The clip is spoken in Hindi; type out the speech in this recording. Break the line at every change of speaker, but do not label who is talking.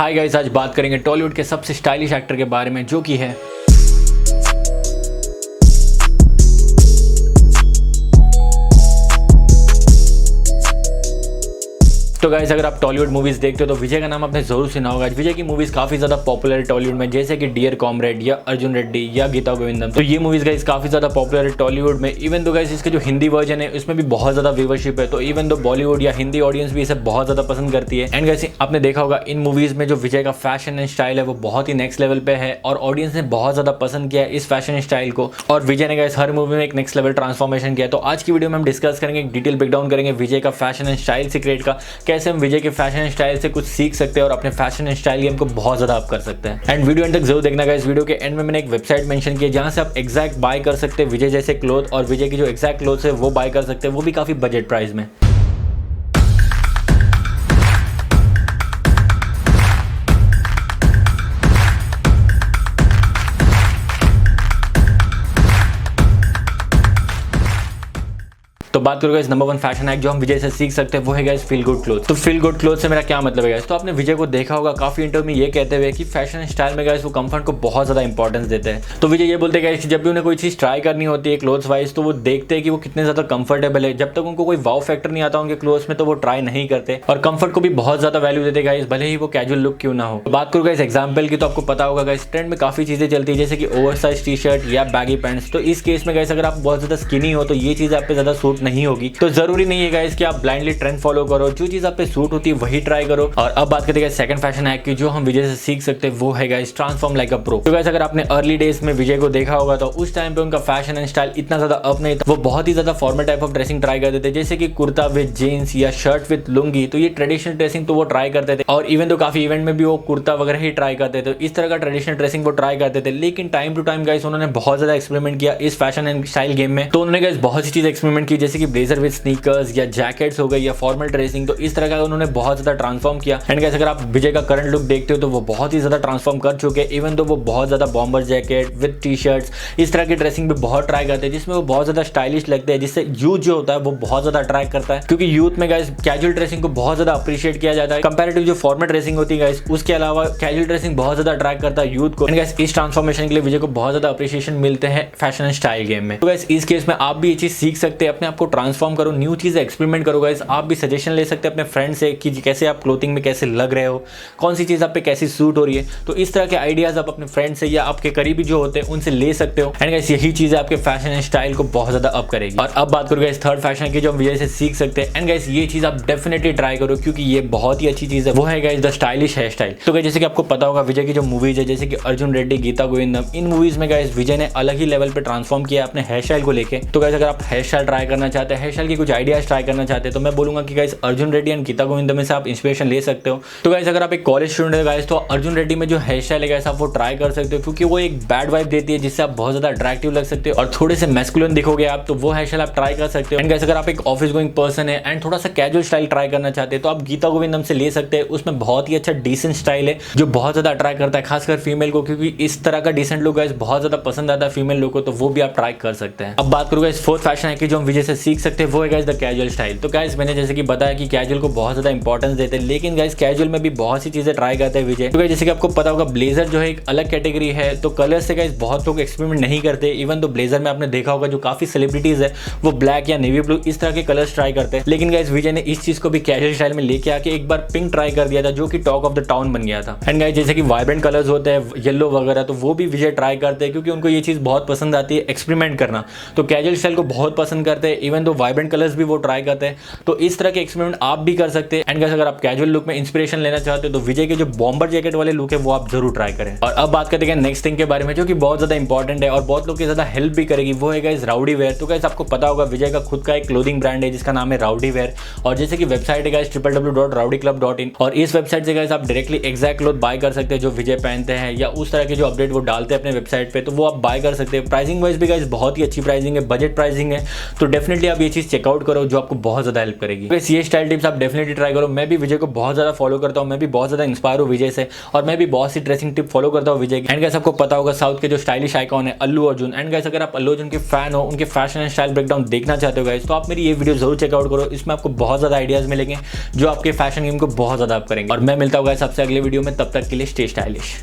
हाय गाइस, आज बात करेंगे टॉलीवुड के सबसे स्टाइलिश एक्टर के बारे में जो कि है तो गाइस, अगर आप टॉलीवुड मूवीज देखते हो तो विजय का नाम आपने जरूर सुना होगा। विजय की मूवीज काफी ज्यादा पॉपुलर है टॉलीवुड में, जैसे कि डियर कॉमरेड या अर्जुन रेड्डी या गीता गोविंदम। तो ये मूवीज गाइस काफी ज्यादा पॉपुलर है टॉलीवुड में। इवन तो गाइस इसके जो हिंदी वर्जन है उसमें भी बहुत ज्यादा व्यूवरशिप है। तो इवन तो बॉलीवुड या हिंदी ऑडियंस भी इसे बहुत ज्यादा पसंद करती है। एंड गाइस आपने देखा होगा इन मूवीज में जो विजय का फैशन एंड स्टाइल है वो बहुत ही नेक्स्ट लेवल पे है और ऑडियंस ने बहुत ज्यादा पसंद किया है इस फैशन स्टाइल को। और विजय ने गाइस हर मूवी में एक नेक्स्ट लेवल ट्रांसफॉर्मेशन किया। तो आज की वीडियो में हम डिस्कस करेंगे, एक डिटेल ब्रेकडाउन करेंगे विजय का फैशन एंड स्टाइल सीक्रेट का, कैसे हम विजय के फैशन स्टाइल से कुछ सीख सकते हैं और अपने फैशन स्टाइल गेम को बहुत ज्यादा अप कर सकते हैं। एंड वीडियो एंड तक जरूर देखना गाइस। वीडियो के एंड में मैंने एक वेबसाइट मेंशन की है जहां से आप एग्जैक्ट बाय कर सकते हैं विजय जैसे क्लोथ, और विजय की जो एग्जैक्ट क्लोथ है वो बाय कर सकते हैं, वो भी काफी बजट प्राइस में। तो बात करोगे इस नंबर 1 फैशन हैक जो हम विजय से सीख सकते हैं वो है गाइस फील गुड क्लोथ। तो फील गुड क्लोथ से मेरा क्या मतलब है गाइस? तो आपने विजय को देखा होगा काफी इंटरव्यू में ये कहते हुए कि फैशन स्टाइल में गाइस वो कंफर्ट को बहुत ज्यादा इंपॉर्टेंस देते हैं। तो विजय ये बोलते हैं गाइस कि जब भी उन्हें कोई चीज ट्राई करनी होती है क्लोथ्स वाइज तो वो देखते हैं कि वो कितने ज्यादा कंफर्टेबल है। जब तक उनको कोई वाव फैक्टर नहीं आता उनके क्लोथ्स में तो वो ट्राई नहीं करते और कंफर्ट को भी बहुत ज्यादा वैल्यू देते गाइस, भले ही वो कैजुअल लुक क्यों ना हो। बात करूँ गाइस एग्जाम्पल की, तो आपको पता होगा गाइस ट्रेंड में काफी चीजें चलती है जैसे कि ओवरसाइज टी शर्ट या बैगी पैंट्स। तो इस केस में गाइस अगर आप बहुत ज्यादा स्किनी हो तो ये चीज आप पे ज्यादा सूट नहीं होगी। तो जरूरी नहीं है गाइस कि आप ब्लाइंडली ट्रेंड फॉलो करो, जो चीज आप पे सूट होती है वही ट्राई करो। और अब बात करते हैं सेकंड फैशन हैक की जो हम विजय से सीख सकते हैं वो है guys transform like a pro. तो गाइस अगर आपने अर्ली डेज में विजय को देखा होगा तो उस टाइम पे उनका फैशन एंड स्टाइल इतना ज्यादा अप नहीं था। वो बहुत ही ज्यादा formal type of dressing try करते थे, जैसे कि कुर्ता विद जीन्स या शर्ट विद लुंगी। तो ये ट्रेडिशनल ड्रेसिंग तो वो ट्राई करते थे और इवन तो काफी इवेंट में भी वो कुर्ता वगैरह ही ट्राई करते थे। इस तरह का ट्रेडिशनल ड्रेसिंग वो ट्राई करते थे। लेकिन टाइम टू टाइम गाइस उन्होंने बहुत ज्यादा एक्सपेरिमेंट किया इस फैशन एंड स्टाइल गेम में। तो उन्होंने गाइस बहुत सी चीज एक्सपेरिमेंट की, जैसे कि ब्लेजर विद स्नीकर्स या जैकेट्स हो गई या फॉर्मल ड्रेसिंग। तो इस तरह का उन्होंने बहुत ज्यादा ट्रांसफॉर्म किया। एंड गाइस अगर आप विजय का करंट लुक देखते हो तो वो बहुत ही ज्यादा ट्रांसफॉर्म कर चुके हैं। इवन तो वो बहुत ज्यादा bomber jacket with T shirts इस तरह की ड्रेसिंग भी बहुत ट्राई करते हैं, जिसमें वो बहुत ज्यादा स्टाइलिश लगते हैं, जिससे यूथ जो होता है वो बहुत ज्यादा अट्रैक्ट करता है। क्योंकि यूथ में गाइस कैजुअल ड्रेसिंग को बहुत ज्यादा अप्रिशिएट किया जाता है कंपैरेटिव जो फॉर्मल ड्रेसिंग होती है गाइस, उसके अलावा कैजुअल ड्रेसिंग बहुत ज्यादा अट्रैक्ट करता है यूथ को। एंड गाइस इस ट्रांसफॉर्मेशन के लिए विजय को बहुत ज्यादा अप्रिशिएशन मिलते हैं फैशन एंड स्टाइल गेम में। तो गाइस इस केस में आप भी ये चीज सीख सकते हैं, अपने आप को ट्रांसफॉर्म करो, न्यू चीज एक्सपेरिमेंट करो गाइस। आप भी सजेशन ले सकते हैं अपने फ्रेंड से कि कैसे आप क्लोथिंग में कैसे लग रहे हो, कौन सी चीज आप पे कैसी सूट हो रही है। तो इस तरह के आइडियाज आप अपने फ्रेंड से या आपके करीबी जो होते हैं उनसे ले सकते हो। एंड गाइस यही चीज आपके फैशन एंड स्टाइल को बहुत ज्यादा अप करेगी। और अब बात करो गाइस थर्ड फैशन की जो हम विजय से सीख सकते हैं। एंड गाइस ये चीज आप डेफिनेटली ट्राई करो क्योंकि ये बहुत ही अच्छी चीज है, वो है guys the stylish hair style. तो गाइस जैसे कि आपको पता होगा विजय की जो मूवीज है जैसे कि अर्जुन रेड्डी, गीता गोविंदम, इन मूवीज में गाइस विजय ने अलग ही लेवल पे ट्रांसफॉर्म किया अपने हेयर स्टाइल को लेके। तो गाइस अगर आप हेयर स्टाइल ट्राई करना चाहते हैं, हेयर स्टाइल की कुछ आइडियाज ट्राई करना चाहते हैं, तो मैं बोलूंगा कि गाइस अर्जुन रेड्डी एंड गीता गोविंदम में से आप इंस्पिरेशन ले सकते हो। तो गाइस अगर आप एक कॉलेज स्टूडेंट है गाइस तो अर्जुन रेड्डी में जो हेयर स्टाइल है गाइस आप वो ट्राई कर सकते हो, क्योंकि वो एक बैड वाइब देती है जिससे आप बहुत ज्यादा अट्रैक्टिव लग सकते हो और थोड़े से मैस्कुलिन दिखोगे आप, तो वो हेयर स्टाइल आप ट्राई कर सकते हो। एंड गाइस अगर आप एक ऑफिस गोइंग पर्सन है एंड थोड़ा सा कैजुअल स्टाइल ट्राई करना चाहते हैं तो आप गीता गोविंदम से ले सकते हैं। उसमें बहुत ही अच्छा डिसेंट स्टाइल है जो बहुत ज्यादा अट्रैक्ट करता है खासकर फीमेल को, क्योंकि इस तरह का डिसेंट लुक गाइस बहुत ज्यादा पसंद आता है फीमेल लोग को, तो वो भी आप ट्राई कर सकते हैं। अब बात करूंगा इस फोर्थ फैशन है कि जो हम विजय से सीख सकते हैं वो है गाइस द कैजुअल स्टाइल। तो गाइस मैंने जैसे कि बताया कि कैजुअल को बहुत ज्यादा इंपॉर्टेंस देते हैं, लेकिन गाइस कैजुअल में भी बहुत सी चीजें ट्राई करते हैं विजय। तो जैसे कि आपको पता होगा ब्लेजर जो है एक अलग कैटेगरी है, तो कलर से गाइस बहुत लोग एक्सपेरिमेंट नहीं करते। इवन तो ब्लेजर में आपने देखा होगा जो काफी सेलिब्रिटीज है वो ब्लैक या नेवी ब्लू इस तरह के कलर्स ट्राई करते हैं, लेकिन गाइस विजय ने इस चीज को भी कैजुअल स्टाइल में लेके आके एक बार पिंक ट्राई कर दिया था जो कि टॉक ऑफ द टाउन बन गया था। एंड गाइस जैसे कि वाइब्रेंट कलर्स होते हैं येलो वगैरह, तो वो भी विजय ट्राई करते हैं क्योंकि उनको ये चीज बहुत पसंद आती है एक्सपेरिमेंट करना। तो कैजुअल स्टाइल को बहुत पसंद करते हैं, इवन तो वाइब्रेंट कलर्स भी वो ट्राई करते हैं। तो इस तरह के एक्सपेरिमेंट आप भी कर सकते हैं। एंड गाइस अगर आप कैजुअल लुक में इंस्पिरेशन लेना चाहते हो तो विजय के जो बॉम्बर जैकेट वाले लुक है वो आप जरूर ट्राई करें। और अब बात करते हैं नेक्स्ट थिंग के बारे में जो कि बहुत ज्यादा इंपॉर्टेंट है और बहुत लोग की ज्यादा हेल्प भी करेगी, वो है गाइस राउडी वेयर। तो गाइस आपको पता होगा विजय का खुद का एक क्लोथिंग ब्रांड है जिसका नाम है राउडी वेयर, और जैसे कि वेबसाइट है गाइस www.rowdyclub.in, और इस वेबसाइट से गाइस आप डायरेक्टली एग्जैक्ट क्लोथ बाय कर सकते हैं जो विजय पहनते हैं या उस तरह के जो अपडेट वो डालते हैं अपने वेबसाइट पे, तो वो आप बाय कर सकते हैं। प्राइसिंग वाइज भी गाइस बहुत ही अच्छी प्राइसिंग है, बजट प्राइसिंग है, तो डेफिनेटली आप ये चीज चेकआउट करो जो आपको बहुत ज्यादा हेल्प करेगी। वैसे ये स्टाइल टिप्स आप डेफिनेटली ट्राई करो। मैं भी विजय को बहुत ज्यादा फॉलो करता हूँ, मैं भी बहुत ज्यादा इंस्पायर हूँ विजय से, और मैं भी बहुत सी ड्रेसिंग टिप फॉलो करता हूँ विजय की। एंड गाइस आपको पता होगा साउथ के जो स्टाइलिश आइकॉन है अल्लू अर्जुन। एंड गाइस अगर आप अल्लू अर्जुन के फैन हो, उनके फैशन एंड स्टाइल ब्रेकडाउन देखना चाहते हो गाइस, तो आप मेरी ये वीडियो जरूर चेकआउट करो। इसमें आपको बहुत ज्यादा आइडियाज मिलेंगे जो आपके फैशन गेम को बहुत ज्यादा अप करेंगे। और मैं मिलता हूँ गाइस आपसे अगले वीडियो में, तब तक के लिए स्टे स्टाइलिश।